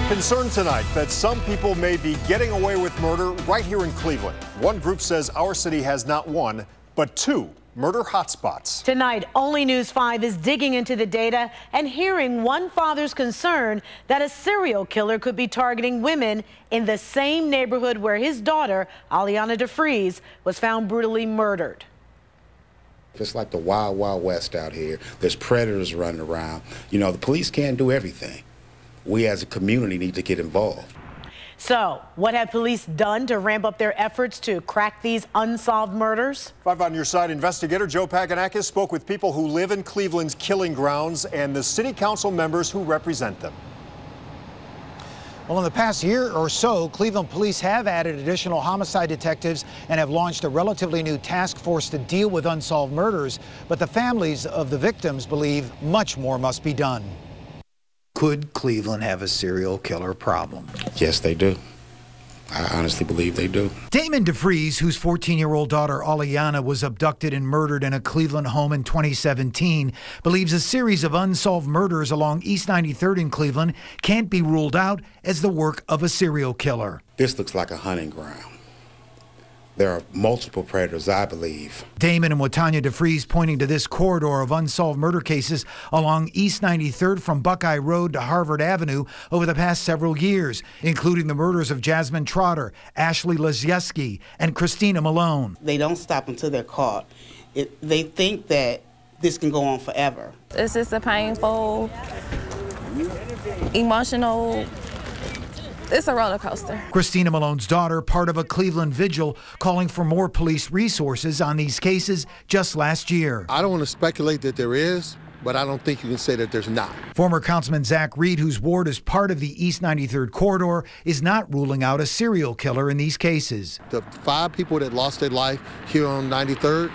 Concern tonight that some people may be getting away with murder right here in Cleveland. One group says our city has not one, but two murder hotspots. Tonight, Only News 5 is digging into the data and hearing one father's concern that a serial killer could be targeting women in the same neighborhood where his daughter, Damon DeFreeze, was found brutally murdered. It's like the wild, wild west out here. There's predators running around. You know, the police can't do everything. We as a community need to get involved. So, what have police done to ramp up their efforts to crack these unsolved murders? 5 on Your Side investigator Joe Paganakis spoke with people who live in Cleveland's killing grounds and the city council members who represent them. Well, in the past year or so, Cleveland police have added additional homicide detectives and have launched a relatively new task force to deal with unsolved murders. But the families of the victims believe much more must be done. Could Cleveland have a serial killer problem? Yes, they do. I honestly believe they do. Damon DeFreeze, whose 14-year-old daughter Aliana was abducted and murdered in a Cleveland home in 2017, believes a series of unsolved murders along East 93rd in Cleveland can't be ruled out as the work of a serial killer. This looks like a hunting ground. There are multiple predators, I believe. Damon and Watonya DeFreeze pointing to this corridor of unsolved murder cases along East 93rd from Buckeye Road to Harvard Avenue over the past several years, including the murders of Jasmine Trotter, Ashley Lazieski, and Christina Malone. They don't stop until they're caught. They think that this can go on forever. It's just a painful, emotional, it's a roller coaster. Christina Malone's daughter, part of a Cleveland vigil calling for more police resources on these cases just last year. I don't want to speculate that there is, but I don't think you can say that there's not. Former Councilman Zach Reed, whose ward is part of the East 93rd corridor, is not ruling out a serial killer in these cases. The 5 people that lost their life here on 93rd,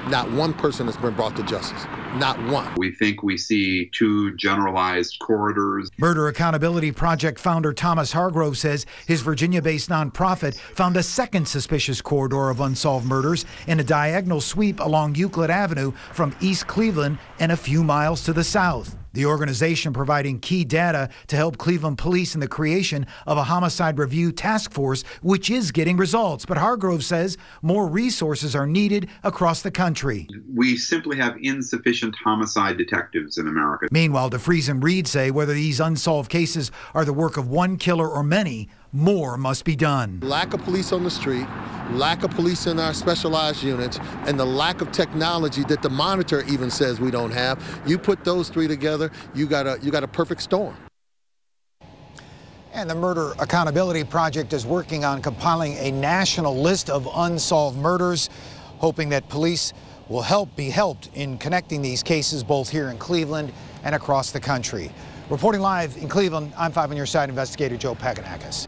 not one person has been brought to justice. Not one. We think we see 2 generalized corridors. Murder Accountability Project founder Thomas Hargrove says his Virginia-based nonprofit found a second suspicious corridor of unsolved murders in a diagonal sweep along Euclid Avenue from East Cleveland and a few miles to the south. The organization providing key data to help Cleveland police in the creation of a homicide review task force, which is getting results. But Hargrove says more resources are needed across the country. We simply have insufficient homicide detectives in America. Meanwhile, DeFreeze and Reed say whether these unsolved cases are the work of one killer or many, more must be done. Lack of police on the street, lack of police in our specialized units, and the lack of technology that the monitor even says we don't have. You put those 3 together, you got a perfect storm. And the Murder Accountability Project is working on compiling a national list of unsolved murders, hoping that police will be helped in connecting these cases both here in Cleveland and across the country. Reporting live in Cleveland, I'm 5 on Your Side investigator Joe Paganakis.